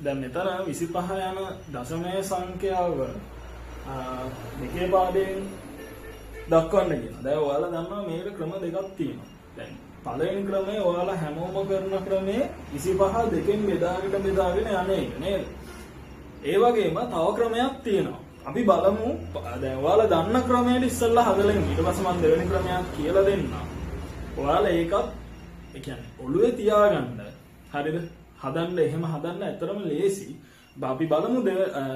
දැන් මෙතන 25 යන දශමය සංඛ්‍යාව දෙකේ පාඩයෙන් දක්වන්න කියනවා. දැන් ඔයාලා දන්නවා මේකට ක්‍රම දෙකක් තියෙනවා. දැන් පළවෙනි ක්‍රමය ඔයාලා හැමෝම කරන ක්‍රමේ 25 දෙකෙන් බෙදාගෙන යන එක නේද? ඒ වගේම තව ක්‍රමයක් තියෙනවා. අපි බලමු දැන් ඔයාලා දන්න ක්‍රමයට ඉස්සෙල්ලා හදලා ඉන්න. ඊට පස්සේ මම දෙවෙනි ක්‍රමයක් කියලා දෙන්නම්. ඔයාලා ඒකත් ඒ කියන්නේ ඔළුවේ තියාගන්න. හරිද? එහෙම හදන්න ඇත්තටම ලේසි. අපි බලමු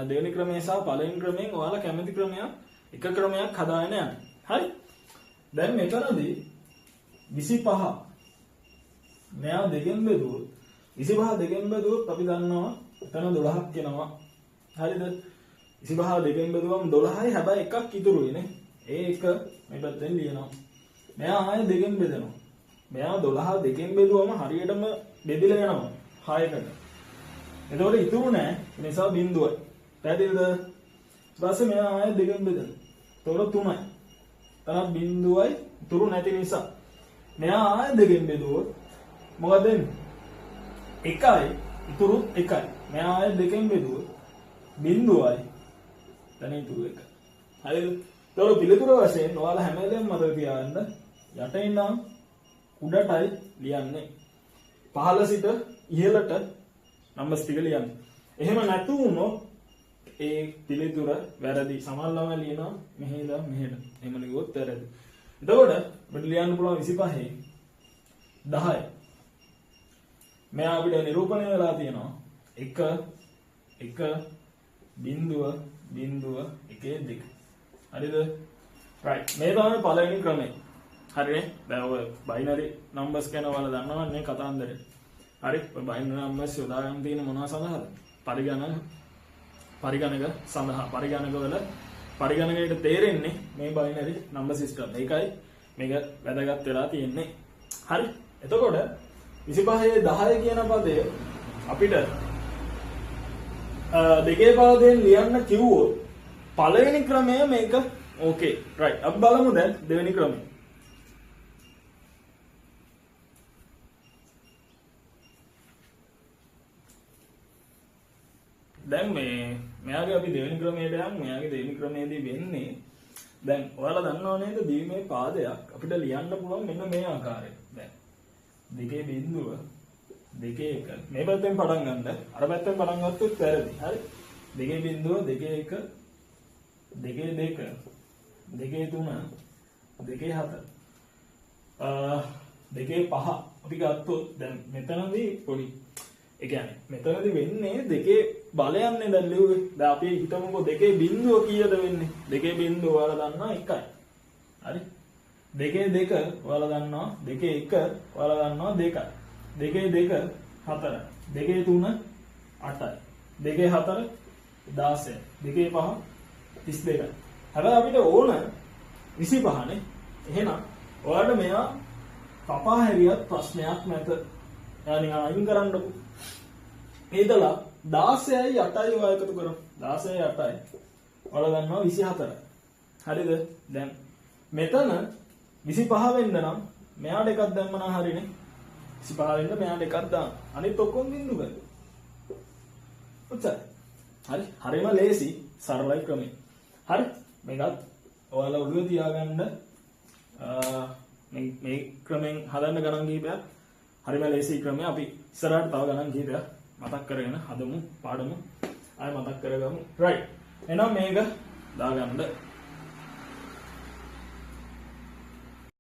දෙවෙනි ක්‍රමය සහ පළවෙනි ක්‍රමයෙන් ඔයාලා කැමති ක්‍රමයක් එක ක්‍රමයක් හදාගෙන යන්න. හරි? දැන් මෙතනදී 25 මෙයා දෙකෙන් බෙදුවොත් 25 දෙකෙන් බෙදුවොත් අපි දන්නවා එතන 12ක් එනවා. හරිද? 25 දෙකෙන් බෙදුවම 12යි හැබැයි එකක් ඉතුරුයි නේ. ඒ එක මේ පැත්තෙන් ලියනවා. මෙයා ආයෙ දෙකෙන් බෙදෙනවා. මෙයා 12 දෙකෙන් බෙදුවම හරියටම බෙදිලා යනවා 6කට. එතකොට ඉතුරු නැහැ. ඒ නිසා බිඳුවයි. පැහැදිලිද? ඊපස්සේ මෙයා ආයෙ දෙකෙන් බෙදෙනවා. එතකොට 3යි. තරම් බිඳුවයි ඉතුරු නැති නිසා මෙයා ආයෙ දෙකෙන් බෙදුවොත් මොකද වෙන්නේ? 1යි ඉතුරුත් 1යි. මෙයා ආයෙ දෙකෙන් බෙදුවොත් බිඳුවයි තන ඉතුරු 1. හරිද? එතකොට පිළිතුර වශයෙන් ඔයාලා හැම වෙලේම මතක තියාගන්න යටින් නම් උඩටයි ලියන්නේ. පහළ සිට ඉහළට නම්බර්ස් ටික ලියන්නේ. එහෙම නැතු වුණොත් ඒ පිළිතුර වැරදි. සමහර ළමයි ලියනවා මෙහෙ ඉඳන් මෙහෙට. එහෙම ලියුවොත් වැරදි. එතකොට අපිට ලියන්න පුළුවන් 25 10. මෙයා අපිට නිරූපණය වෙලා තියෙනවා 1 1 බිඳුව බිඳුව 1 2. හරිද? right. මේ තමයි පළවෙනි ක්‍රමය. හරිනේ? දැන් ඔය බයිනරි නම්බර්ස් ගැන ඔයාලා දන්නවනේ කතාන්දරේ. හරි? ඔය බයිනරි නම්බර්ස් යොදාගන්න තියෙන මොනවා සඳහාද? පරිගණක සඳහා. පරිගණකයට තේරෙන්නේ මේ බයිනරි නම්බර් සිස්ටම්. ඒකයි මේක වැදගත් වෙලා තියෙන්නේ. හරි? එතකොට 25 10 කියන පදය අපිට දෙකේ පාදයෙන් ලියන්න කිව්වොත් පළවෙනි ක්‍රමය මේක ඕකේ. right. අපි බලමු දැන් දෙවෙනි ක්‍රමය. දැන් මෙයාගේ අපි දෙවෙනි ක්‍රමයට යමු. මෙයාගේ දෙවෙනි ක්‍රමයේදී වෙන්නේ දැන් ඔයාලා දන්නව නේද දීමේ පාදයක් අපිට ලියන්න පුළුවන් මෙන්න මේ ආකාරයට. දැන් දෙකේ බිඳුව දෙකේ එක මේ පැත්තෙන් පටන් ගන්න. අර පැත්තෙන් පටන් ගත්තොත් වැරදි. හරි? දෙකේ බිඳුව දෙකේ එක දෙකේ දෙක දෙකේ තුන දෙකේ හතර දෙකේ පහ අපි ගත්තොත් දැන් මෙතනදී පොඩි ඒ කියන්නේ මෙතනදී වෙන්නේ දෙකේ බලයන්නේ දැන් ලියුවේ. දැන් අපි හිතමුකෝ දෙකේ බිඳුව කීයද වෙන්නේ? දෙකේ බිඳුව ඔයාලා දන්නවා 1යි. හරි? දෙකේ දෙක ඔයාලා දන්නවා දෙකේ එක ඔයාලා දන්නවා 2යි. දෙකේ දෙක 4යි. දෙකේ තුන 8යි. දෙකේ හතර 16යි. දෙකේ පහ 32යි. හැබැයි අපිට ඕන 25 නේ. එහෙනම් ඔයාලට මෙයා කපා හැරියත් ප්‍රශ්නයක් නැත. يعني අයින් කරන්නකො. මේදලා 16යි 8යි ඔය එකතු කරමු. 16යි 8යි. ඔයාලා දන්නවා 24යි. හරිද? දැන් මෙතන 25 වෙන්න නම් මෙයාට එකක් දැම්ම නම් හරිනේ. 25 වෙන්න මෙයාට එකක් දාන්න. අනිත් ඔක්කොම බින්දු ගන්න. ඔච්චරයි. හරි? හරිම ලේසි සරලයි ක්‍රමය. හරි? මේකත් ඔයාලා ඔළුවේ තියාගන්න මේ ක්‍රමෙන් හදන්න ගණන් කිහිපයක් හරිම ලේසි ක්‍රමය. අපි ඉස්සරහට තව ගණන් කිහිපයක් මතක් කරගෙන හදමු පාඩම ආයෙ මතක් කරගමු. right. එහෙනම් මේක දාගන්න